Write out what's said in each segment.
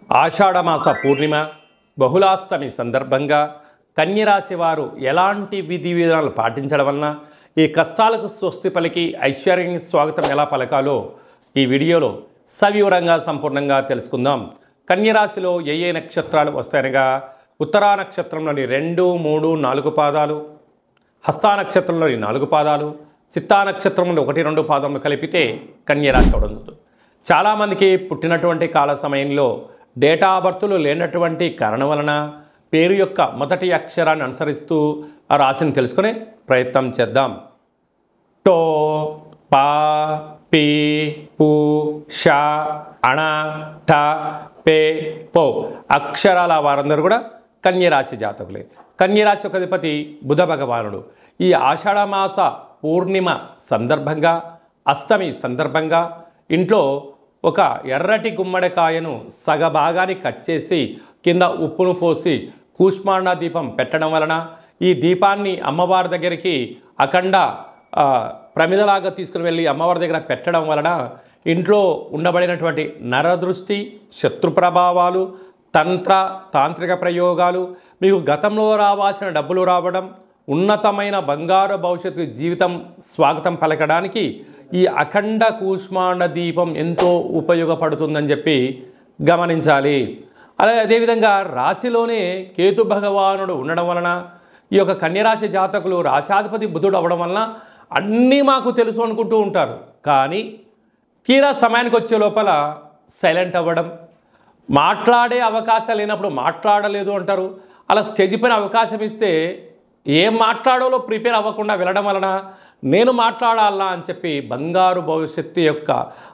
ఆషాఢమాస పూర్ణిమ బహుళాష్టమి సందర్భంగా కన్యరాశి వారు ఎలాంటి విధి విధానాలు పాటించడం వలన ఈ కష్టాలకు స్వస్తి పలికి ఐశ్వర్యానికి స్వాగతం ఎలా పలకాలో ఈ వీడియోలో సవివరంగా సంపూర్ణంగా తెలుసుకుందాం. కన్యరాశిలో ఏ నక్షత్రాలు వస్తాయనగా ఉత్తరా నక్షత్రంలోని 2, 3, 4 పాదాలు, హస్తా నక్షత్రంలోని 4 పాదాలు, చిత్తా నక్షత్రంలో 1, 2 పాదములు కలిపితే కన్యరాశి అవడం. చాలామందికి పుట్టినటువంటి కాల సమయంలో డేటా ఆఫ్ బర్త్లు లేనటువంటి కారణం వలన పేరు యొక్క మొదటి అక్షరాన్ని అనుసరిస్తూ ఆ రాశిని తెలుసుకునే ప్రయత్నం చేద్దాం. టో, పా, పీ, పు, ష, అణ, ఠ, పే, పో అక్షరాల వారందరూ కూడా కన్యరాశి జాతకులే. కన్యరాశి యొక్క అధిపతి బుధ భగవానుడు. ఈ ఆషాఢమాస పూర్ణిమ సందర్భంగా, అష్టమి సందర్భంగా ఇంట్లో ఒక ఎర్రటి గుమ్మడికాయను సగభాగాన్ని కట్ చేసి కింద ఉప్పును పోసి కూష్మాండ దీపం పెట్టడం వలన, ఈ దీపాన్ని అమ్మవారి దగ్గరికి అఖండ ప్రమిదలాగా తీసుకుని వెళ్ళి అమ్మవారి దగ్గర పెట్టడం వలన ఇంట్లో ఉండబడినటువంటి నరదృష్టి, శత్రు ప్రభావాలు, తాంత్రిక ప్రయోగాలు, మీకు గతంలో రావాల్సిన డబ్బులు రావడం, ఉన్నతమైన బంగారు భవిష్యత్తు జీవితం స్వాగతం పలకడానికి ఈ అఖండ కూష్మాండ దీపం ఎంతో ఉపయోగపడుతుందని చెప్పి గమనించాలి. అదేవిధంగా రాశిలోనే కేతు భగవానుడు ఉండడం వలన ఈ యొక్క కన్యరాశి జాతకులు రాశాధిపతి బుధుడు అవ్వడం వలన అన్నీ మాకు తెలుసు అనుకుంటూ ఉంటారు. కానీ తీరా సమయానికి వచ్చే లోపల సైలెంట్ అవ్వడం, మాట్లాడే అవకాశాలు లేనప్పుడు మాట్లాడలేదు అంటారు. అలా స్టేజ్ పైన అవకాశం ఇస్తే ఏం మాట్లాడాలో ప్రిపేర్ అవ్వకుండా వెళ్ళడం వలన నేను మాట్లాడాలా అని చెప్పి బంగారు భవిష్యత్తు యొక్క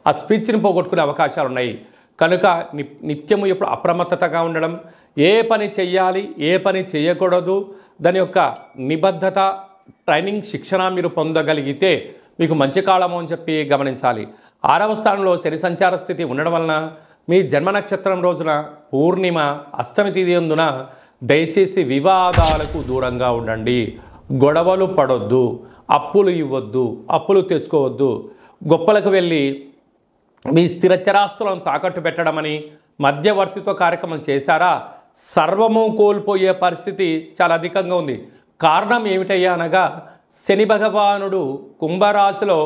ఆ స్పీచ్ని పోగొట్టుకునే అవకాశాలు ఉన్నాయి. కనుక నిత్యము ఎప్పుడు అప్రమత్తతగా ఉండడం, ఏ పని చెయ్యాలి, ఏ పని చేయకూడదు, దాని యొక్క నిబద్ధత, ట్రైనింగ్, శిక్షణ మీరు పొందగలిగితే మీకు మంచి కాలము అని చెప్పి గమనించాలి. 6వ స్థానంలో శని సంచార స్థితి ఉండడం వలన మీ జన్మ నక్షత్రం రోజున పూర్ణిమ అష్టమి తిథి అందున దయచేసి వివాదాలకు దూరంగా ఉండండి. గొడవలు పడొద్దు, అప్పులు ఇవ్వద్దు, అప్పులు తెచ్చుకోవద్దు, గొప్పలకు వెళ్ళి మీ స్థిరచరాస్తులను తాకట్టు పెట్టడమని మధ్యవర్తిత్వ కార్యక్రమం చేశారా సర్వము కోల్పోయే పరిస్థితి చాలా అధికంగా ఉంది. కారణం ఏమిటయ్యా అనగా శని భగవానుడు కుంభరాశిలో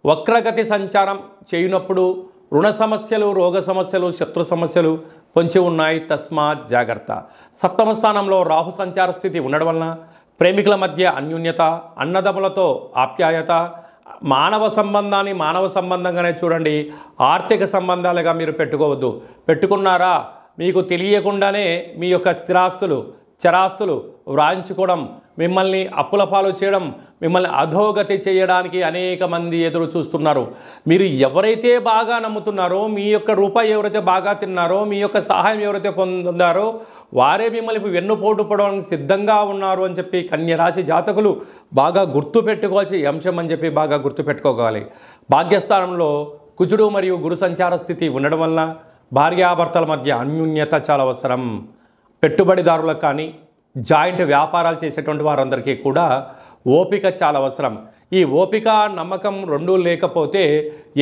వక్రగతి సంచారం చేయనప్పుడు రుణ సమస్యలు, రోగ సమస్యలు, శత్రు సమస్యలు పొంచి ఉన్నాయి. తస్మాత్ జాగ్రత్త. 7వ స్థానంలో రాహు సంచార స్థితి ఉండడం వలన ప్రేమికుల మధ్య అన్యోన్యత, అన్నదమ్ములతో ఆప్యాయత, మానవ సంబంధాన్ని మానవ సంబంధంగానే చూడండి, ఆర్థిక సంబంధాలుగా మీరు పెట్టుకోవద్దు. పెట్టుకున్నారా మీకు తెలియకుండానే మీ యొక్క స్థిరాస్తులు, చరాస్తులు వ్రాయించుకోవడం, మిమ్మల్ని అప్పుల పాలు చేయడం, మిమ్మల్ని అధోగతి చేయడానికి అనేక మంది ఎదురు చూస్తున్నారు. మీరు ఎవరైతే బాగా నమ్ముతున్నారో, మీ యొక్క రూపాయి ఎవరైతే బాగా తిన్నారో, మీ యొక్క సహాయం ఎవరైతే పొందారో వారే మిమ్మల్ని వెన్నుపోటు పడడానికి సిద్ధంగా ఉన్నారు అని చెప్పి కన్యరాశి జాతకులు బాగా గుర్తుపెట్టుకోవాల్సిన అంశం అని చెప్పి బాగా గుర్తుపెట్టుకోవాలి. భాగ్యస్థానంలో కుజుడు మరియు గురు సంచార స్థితి ఉండడం వల్ల భార్యాభర్తల మధ్య అన్యోన్యత చాలా అవసరం. పెట్టుబడిదారులకు కానీ, జాయింట్ వ్యాపారాలు చేసేటువంటి వారందరికీ కూడా ఓపిక చాలా అవసరం. ఈ ఓపిక, నమ్మకం రెండూ లేకపోతే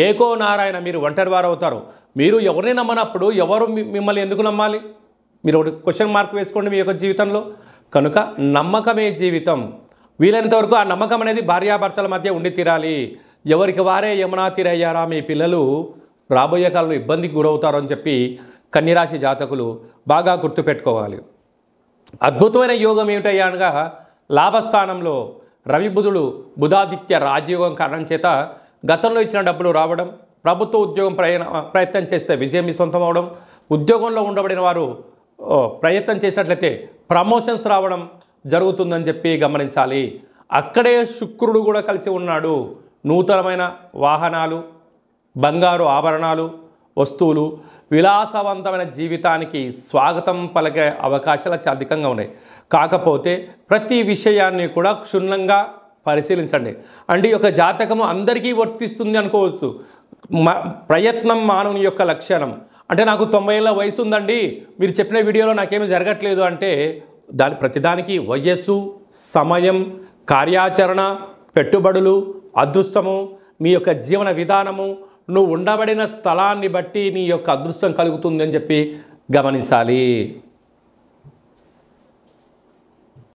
ఏకో నారాయణ మీరు ఒంటరి వారు అవుతారు. మీరు ఎవరిని నమ్మనప్పుడు ఎవరు మిమ్మల్ని ఎందుకు నమ్మాలి? మీరు ఒక క్వశ్చన్ మార్క్ వేసుకోండి మీ యొక్క జీవితంలో. కనుక నమ్మకమే జీవితం. వీలైనంత వరకు ఆ నమ్మకం అనేది భార్యాభర్తల మధ్య ఉండి తీరాలి. ఎవరికి వారే యమునా తీరయ్యారా మీ పిల్లలు రాబోయే కాలంలో ఇబ్బందికి గురవుతారు అని చెప్పి కన్యరాశి జాతకులు బాగా గుర్తుపెట్టుకోవాలి. అద్భుతమైన యోగం ఏమిటయ్యా అనగా లాభస్థానంలో రవి బుధుడు బుధాదిత్య రాజయోగం కారణం చేత గతంలో ఇచ్చిన డబ్బులు రావడం, ప్రభుత్వ ఉద్యోగం ప్రయత్నం చేస్తే విజయం మీ సొంతం అవడం, ఉద్యోగంలో ఉండబడిన వారు ప్రయత్నం చేసినట్లయితే ప్రమోషన్స్ రావడం జరుగుతుందని చెప్పి గమనించాలి. అక్కడే శుక్రుడు కూడా కలిసి ఉన్నాడు. నూతనమైన వాహనాలు, బంగారు ఆభరణాలు, వస్తువులు, విలాసవంతమైన జీవితానికి స్వాగతం పలికే అవకాశాలు చాలా అధికంగా ఉన్నాయి. కాకపోతే ప్రతి విషయాన్ని కూడా క్షుణ్ణంగా పరిశీలించండి. అంటే ఈ యొక్క జాతకము అందరికీ వర్తిస్తుంది అనుకోవచ్చు. ప్రయత్నం మానవుని యొక్క లక్షణం. అంటే నాకు 90 ఏళ్ళ వయసు ఉందండి, మీరు చెప్పిన వీడియోలో నాకేమీ జరగట్లేదు అంటే ప్రతిదానికి వయస్సు, సమయం, కార్యాచరణ, పెట్టుబడులు, అదృష్టము, మీ యొక్క జీవన విధానము, నువ్వు ఉండబడిన స్థలాన్ని బట్టి నీ యొక్క అదృష్టం కలుగుతుందని చెప్పి గమనించాలి.